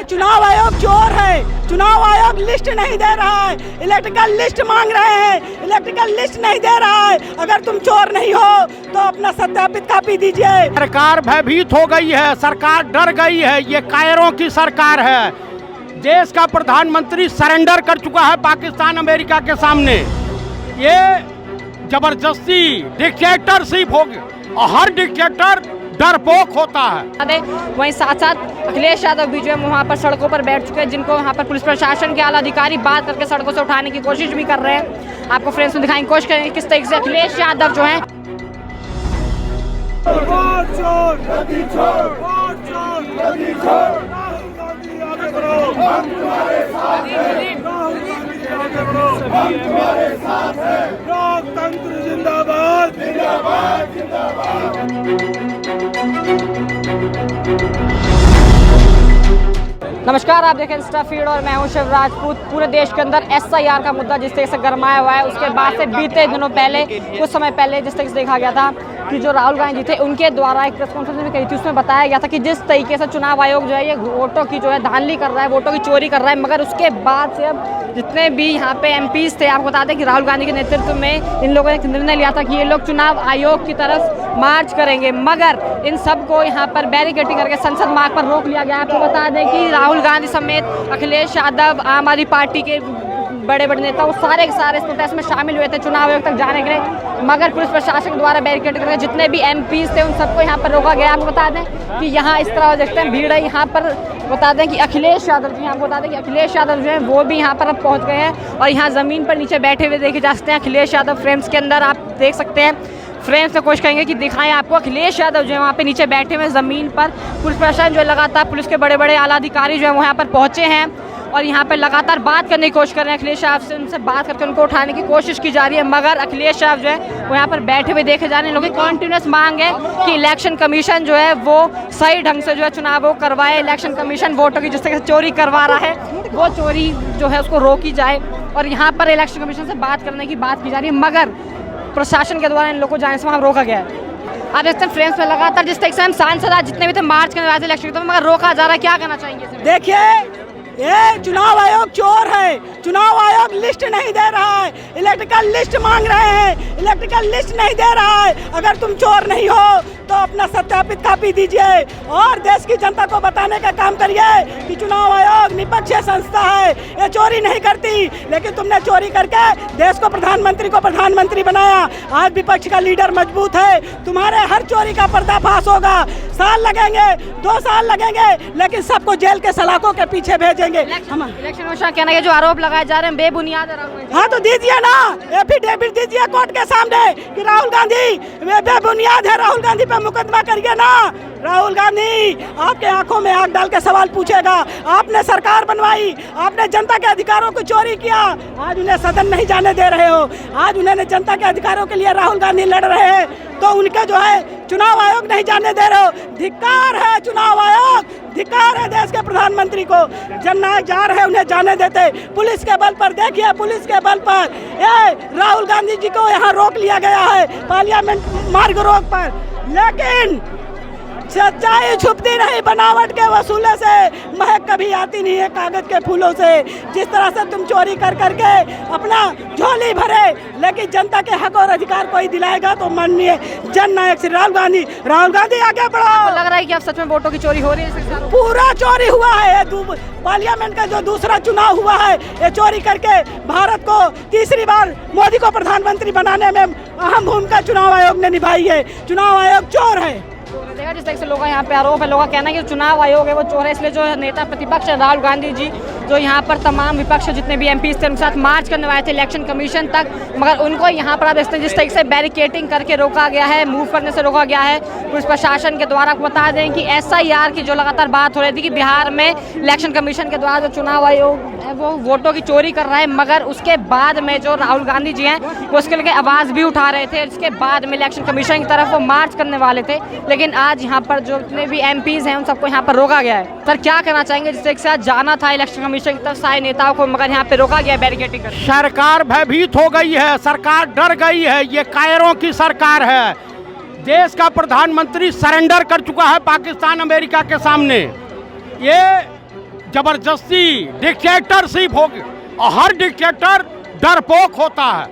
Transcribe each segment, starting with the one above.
चुनाव आयोग चोर है। चुनाव आयोग लिस्ट नहीं दे रहा है, इलेक्ट्रिकल लिस्ट मांग रहे हैं, इलेक्ट्रिकल लिस्ट नहीं दे रहा है। अगर तुम चोर नहीं हो तो अपना सत्यापित कापी दीजिए। सरकार भयभीत हो गई है, सरकार डर गई है, ये कायरों की सरकार है। देश का प्रधानमंत्री सरेंडर कर चुका है पाकिस्तान अमेरिका के सामने। ये जबरदस्ती डिक्टेटरशिप होगी और हर डिक्टेटर डरपोक होता है। वहीं साथ साथ अखिलेश यादव भी जो है वहाँ पर सड़कों पर बैठ चुके हैं, जिनको वहाँ पर पुलिस प्रशासन के आला अधिकारी बात करके सड़कों से उठाने की कोशिश भी कर रहे हैं। आपको फ्रेंड्स में दिखाएंगे, कोशिश करेंगे किस तरीके से अखिलेश यादव जो है लोकतंत्र जिंदाबाद जिंदाबाद जिंदाबाद। नमस्कार, आप देखें इंस्टा फीड और मैं हूं शिव राजपूत। पूरे देश के अंदर एसआईआर का मुद्दा जिस तरीके से गरमाया हुआ है, उसके बाद से बीते दिनों पहले कुछ समय पहले जिस तरीके से देखा गया था कि जो राहुल गांधी थे उनके द्वारा एक प्रेस कॉन्फ्रेंस भी कही थी, उसमें बताया गया था कि जिस तरीके से चुनाव आयोग जो है ये वोटों की जो है धांधली कर रहा है, वोटों की चोरी कर रहा है। मगर उसके बाद से अब जितने भी यहाँ पे एमपीज थे, आपको बता दें कि राहुल गांधी के नेतृत्व में इन लोगों ने एक निर्णय लिया था कि ये लोग चुनाव आयोग की तरफ मार्च करेंगे, मगर इन सबको यहाँ पर बैरिकेडिंग करके संसद मार्ग पर रोक लिया गया। आपको बता दें कि राहुल गांधी समेत अखिलेश यादव, आम आदमी पार्टी के बड़े बड़े नेता, वो सारे के सारे इस प्रोटेस्ट में शामिल हुए थे चुनाव आयोग तक जाने के लिए, मगर पुलिस प्रशासन द्वारा बैरिकेड करके जितने भी एमपीज थे उन सबको यहाँ पर रोका गया। आपको बता दें कि यहाँ इस तरह देखते हैं भीड़ है यहाँ पर। बता दें कि अखिलेश यादव जी, आपको बता दें कि अखिलेश यादव जो है वो भी यहाँ पर अब पहुँच गए हैं और यहाँ ज़मीन पर नीचे बैठे हुए देखे जा सकते हैं। अखिलेश यादव फ्रेम्स के अंदर आप देख सकते हैं, फ्रेम्स में कोशिश करेंगे कि दिखाएं आपको। अखिलेश यादव जो है वहाँ पे नीचे बैठे हुए ज़मीन पर। पुलिस प्रशासन जो है लगातार, पुलिस के बड़े बड़े आला अधिकारी जो है वो यहाँ पर पहुँचे हैं और यहाँ पे लगातार बात करने की कोशिश कर रहे हैं अखिलेश यादव से। उनसे बात करके उनको उठाने की कोशिश की जा रही है, मगर अखिलेश यादव जो है वो यहाँ पर बैठे हुए देखे जा रहे हैं। लोगों की कॉन्टिन्यूस मांग है कि इलेक्शन कमीशन जो है वो सही ढंग से जो है चुनाव करवाए। इलेक्शन कमीशन वोटों की जिस तरह से चोरी करवा रहा है, वो चोरी जो है उसको रोकी जाए और यहाँ पर इलेक्शन कमीशन से बात करने की बात की जा रही है, मगर प्रशासन के द्वारा इन लोगों को जाने से वहाँ रोका गया है। आप देखते हैं फ्रेंड्स में लगातार जिस तरीके से हम सांसद आज जितने भी थे मार्च करने वाले थे इलेक्शन के, मगर रोका जा रहा है। क्या कहना चाहेंगे? देखिए, ये चुनाव आयोग चोर है। चुनाव आयोग लिस्ट नहीं दे रहा है, इलेक्ट्रिकल लिस्ट मांग रहे हैं, इलेक्ट्रिकल लिस्ट नहीं दे रहा है। अगर तुम चोर नहीं हो तो अपना सत्यापित कापी दीजिए और देश की जनता को बताने का काम करिए कि चुनाव आयोग निष्पक्ष संस्था है, ये चोरी नहीं करती। लेकिन तुमने चोरी करके देश को प्रधानमंत्री बनाया। आज विपक्ष का लीडर मजबूत है, तुम्हारे हर चोरी का पर्दाफाश होगा। साल लगेंगे, 2 साल लगेंगे, लेकिन सबको जेल के सलाखों के पीछे भेजेंगे। इलेक्शन कमीशन कहना है जो आरोप लगाए जा रहे हैं बेबुनियाद है। हाँ तो दीजिए ना, एफिडेविट दीजिए कोर्ट के सामने कि राहुल गांधी बेबुनियाद है, राहुल गांधी पे मुकदमा करिए ना। राहुल गांधी आपके आंखों में आंख डाल के सवाल पूछेगा। आपने सरकार बनवाई, आपने जनता के अधिकारों को चोरी किया, आज उन्हें सदन नहीं जाने दे रहे हो। आज उन्हें जनता के अधिकारों के लिए राहुल गांधी लड़ रहे हैं, तो उनके जो है चुनाव आयोग नहीं जाने दे रहे हो। धिक्कार है चुनाव आयोग, धिक्कार है देश के प्रधानमंत्री को। जननायक जा रहे हैं, उन्हें जाने देते। पुलिस के बल पर, देखिए पुलिस के बल पर राहुल गांधी जी को यहाँ रोक लिया गया है पार्लियामेंट मार्ग रोक पर। लेकिन सच्चाई छुपती नहीं बनावट के वसूले से, महक कभी आती नहीं है कागज के फूलों से। जिस तरह से तुम चोरी कर करके अपना झोली भरे, लेकिन जनता के हक और अधिकार कोई दिलाएगा तो माननीय जननायक श्री राहुल गांधी आगे बढ़ो। लग रहा है कि अब सच में वोटों की चोरी हो रही है। पूरा चोरी हुआ है। पार्लियामेंट का जो दूसरा चुनाव हुआ है, ये चोरी करके भारत को तीसरी बार मोदी को प्रधानमंत्री बनाने में अहम भूमिका चुनाव आयोग ने निभाई है। चुनाव आयोग चोर है। जिस तरह से लोगों का यहाँ पे आरोप है, लोगों का कहना है कि चुनाव आयोग है वो चोर है। इसलिए जो नेता प्रतिपक्ष राहुल गांधी जी जो यहाँ पर तमाम विपक्ष जितने भी एमपीज थे उनके साथ मार्च करने आए थे इलेक्शन कमीशन तक, मगर उनको यहाँ पर आप देखते हैं जिस तरीके से बैरिकेडिंग करके रोका गया है, मूव करने से रोका गया है पुलिस प्रशासन के द्वारा। बता दें कि एसआईआर की जो लगातार बात हो रही थी कि बिहार में इलेक्शन कमीशन के द्वारा जो चुनाव आयोग है वो वोटों की चोरी कर रहा है, मगर उसके बाद में जो राहुल गांधी जी हैं वो उसके लिए आवाज़ भी उठा रहे थे। इसके बाद में इलेक्शन कमीशन की तरफ वो मार्च करने वाले थे, लेकिन आज यहाँ पर जो जितने भी एमपीज हैं उन सबको यहाँ पर रोका गया है। सर क्या कहना चाहेंगे, जिससे एक साथ जाना था इलेक्शन कमीशन की तरफ सारे नेताओं को, मगर यहाँ पे रोका गया बैरिकेडिंग कर। सरकार भयभीत हो गई है, सरकार डर गई है, ये कायरों की सरकार है। देश का प्रधानमंत्री सरेंडर कर चुका है पाकिस्तान अमेरिका के सामने। ये जबरदस्ती डिक्टेटरशिप होगी और हर डिक्टेटर डरपोक होता है।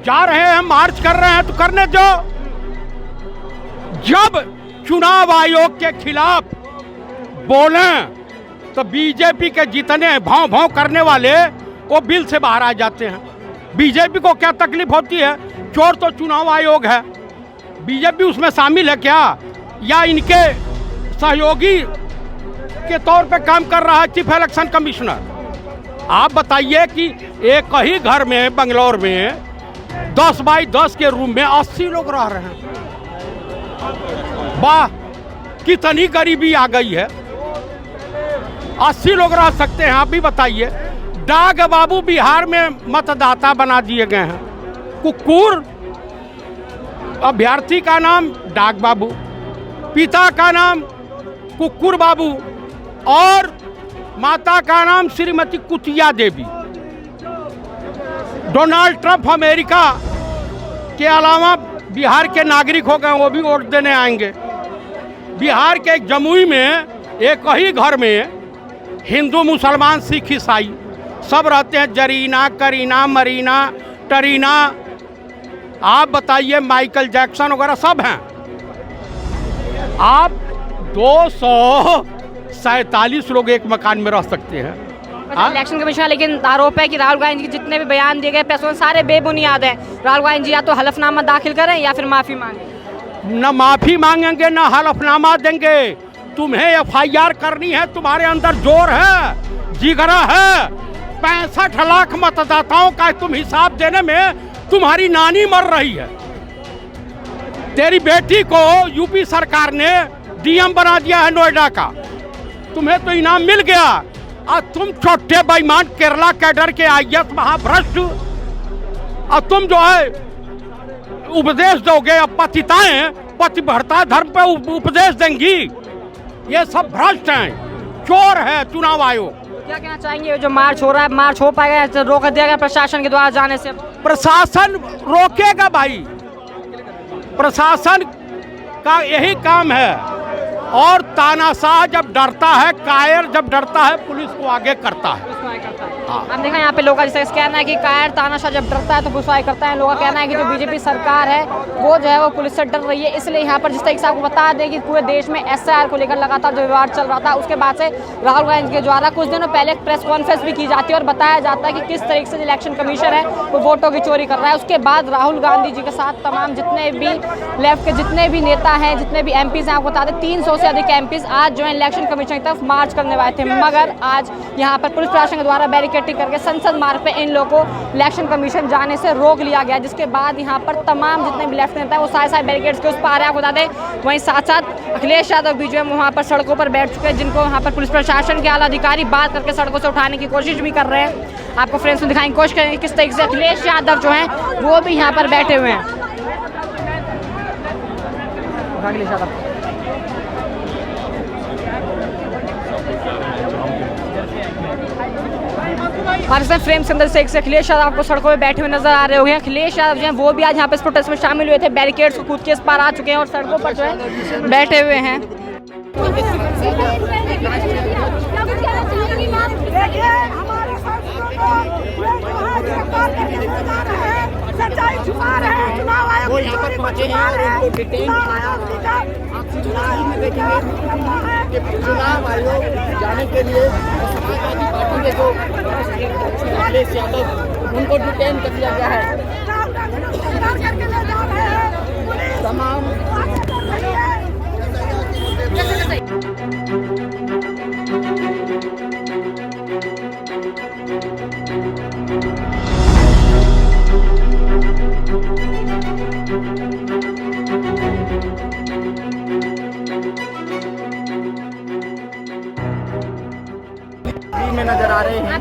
जा रहे हैं, मार्च कर रहे हैं तो करने दो। जब चुनाव आयोग के खिलाफ बोलें तो बीजेपी के जितने भाव भाव करने वाले वो बिल से बाहर आ जाते हैं। बीजेपी को क्या तकलीफ होती है? चोर तो चुनाव आयोग है, बीजेपी उसमें शामिल है क्या? या इनके सहयोगी के तौर पे काम कर रहा है चीफ इलेक्शन कमिश्नर? आप बताइए कि एक ही घर में बंगलौर में 10 बाई 10 के रूम में 80 लोग रह रहे हैं। वाह, कितनी गरीबी आ गई है। 80 लोग रह सकते हैं, आप भी बताइए। डाक बाबू बिहार में मतदाता बना दिए गए हैं। कुकुर अभ्यर्थी का नाम डाक बाबू, पिता का नाम कुकुर बाबू और माता का नाम श्रीमती कुतिया देवी। डोनाल्ड ट्रंप अमेरिका के अलावा बिहार के नागरिक हो गए, वो भी वोट देने आएंगे। बिहार के एक जमुई में एक ही घर में हिंदू, मुसलमान, सिख, ईसाई सब रहते हैं। जरीना, करीना, मरीना, टरीना, आप बताइए, माइकल जैक्सन वगैरह सब हैं। आप 247 लोग एक मकान में रह सकते हैं। इलेक्शन कमीशन, लेकिन आरोप है कि राहुल गांधी के जितने भी बयान दिए गए पैसों सारे बेबुनियाद हैं। राहुल गांधी या तो हलफनामा दाखिल करें या फिर माफी मांगे। न माफी मांगेंगे न हलफनामा देंगे। तुम्हें एफआईआर करनी है, तुम्हारे अंदर जोर है, जिगरा है। 65 लाख मतदाताओं का तुम हिसाब देने में तुम्हारी नानी मर रही है। तेरी बेटी को यूपी सरकार ने डीएम बना दिया है नोएडा का, तुम्हें तो इनाम मिल गया। और तुम छोटे बेईमान केरला कैडर के आईएएस महाभ्रष्ट, और तुम जो है उपदेश दोगे, अब पतिताएं पतिव्रता धर्म पे उपदेश देंगी। ये सब भ्रष्ट हैं, चोर है चुनाव आयोग। क्या कहना चाहेंगे? जो मार्च हो रहा है, मार्च हो पाएगा, रोक दिया गया प्रशासन के द्वारा जाने से? प्रशासन रोकेगा भाई, प्रशासन का यही काम है। और तानाशाह जब डरता है, कायर जब डरता है, पुलिस को आगे करता है। हम देखा यहाँ पे लोगों का जैसे कहना है कि कायर तानाशाह जब डरता है तो पुलिस करता है। लोग कहना है कि जो बीजेपी सरकार है वो जो है वो पुलिस से डर रही है। इसलिए यहाँ पर जिस तरीके से आपको बता दें कि पूरे देश में एसआईआर को लेकर लगातार जो विवाद चल रहा था, उसके बाद से राहुल गांधी के द्वारा कुछ दिनों पहले प्रेस कॉन्फ्रेंस भी की जाती है और बताया जाता है कि किस तरीके से इलेक्शन कमीशन है वो वोटों की चोरी कर रहा है। उसके बाद राहुल गांधी जी के साथ तमाम जितने भी लेफ्ट के जितने भी नेता हैं, जितने भी एमपीज हैं, आपको बता दें 300 से अधिक एमपीज आज जो है इलेक्शन कमीशन की तरफ मार्च करने वाले थे। मगर आज यहाँ पर पुलिस प्रशासन के द्वारा बैरिकेडिंग करके संसद मार्ग पे इन लोगों को इलेक्शन कमीशन जाने से रोक लिया गया, जिसके बाद यहाँ पर तमाम जितने भी लेफ्ट नेता हैं वो सारे बैरिकेड्स के उस पार आपको बता दें। वहीं साथ साथ अखिलेश यादव भी जो है वहाँ पर सड़कों पर बैठ चुके हैं, जिनको वहाँ पर पुलिस प्रशासन के आला अधिकारी बात करके सड़कों से उठाने की कोशिश भी कर रहे हैं। आपको फ्रेंड्स में दिखाने की कोशिश करेंगे किस तरीके से अखिलेश यादव जो हैं वो भी यहाँ पर बैठे हुए हैं। अखिलेश यादव पाकिस्तान फ्रेम के अंदर से एक अखिलेश यादव आपको सड़कों पे बैठे हुए नजर आ रहे होंगे। अखिलेश यादव जो हैं वो भी आज यहाँ पे इस प्रोटेस्ट में शामिल हुए थे, बैरिकेड्स को कूद के इस पार आ चुके हैं और सड़कों पर जो है बैठे हुए हैं। सच्चाई छुपा रहे हैं, चुनाव आयोग वो यहाँ पर पहुँचे हैं और उनको डिटेन चुनाव आयोग जाने के लिए समाजवादी पार्टी के जो अखिलेश यादव उनको डिटेन कर दिया गया है। तमाम में नजर आ रहे हैं।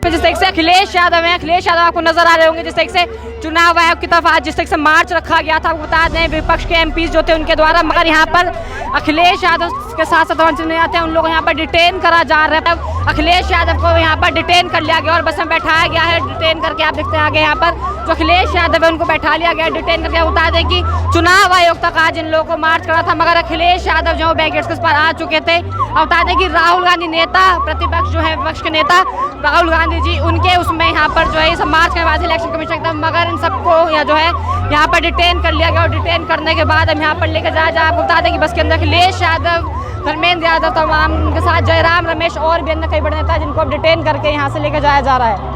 जिस तरीके से अखिलेश यादव हैं, अखिलेश यादव आपको नजर आ रहे होंगे जिस तरीके से चुनाव आयोग की तरफ आज जिस तरह से मार्च रखा गया था, बता दें विपक्ष के एमपी जो थे उनके द्वारा, मगर यहाँ पर अखिलेश यादव के साथ नहीं आते हैं, उन लोग यहाँ पर डिटेन करा जा रहे हैं। अखिलेश यादव को यहाँ पर डिटेन कर लिया गया और बस में बैठाया गया है। डिटेन करके आप देखते हैं आगे यहाँ पर जो अखिलेश यादव है उनको बैठा लिया गया, डिटेन करके। बता दें कि चुनाव आयोग तक आज इन लोगों को मार्च करा था, मगर अखिलेश यादव जो बैरिकेड्स के पार आ चुके थे। अब बता दें कि राहुल गांधी नेता, प्रतिपक्ष जो है विपक्ष के नेता राहुल गांधी जी, उनके उसमें यहाँ पर जो है ये सब मार्च करने वाले इलेक्शन कमीशन एकदम, मगर इन सबको जो है यहाँ पर डिटेन कर लिया गया और डिटेन करने के बाद हम यहाँ पर लेकर जाया आपको बता दें कि बस के अंदर अखिलेश यादव, धर्मेंद्र यादव, तमाम उनके साथ जयराम रमेश और भी अन्य कई बड़े नेता जिनको अब डिटेन करके यहाँ से लेकर जाया जा रहा है।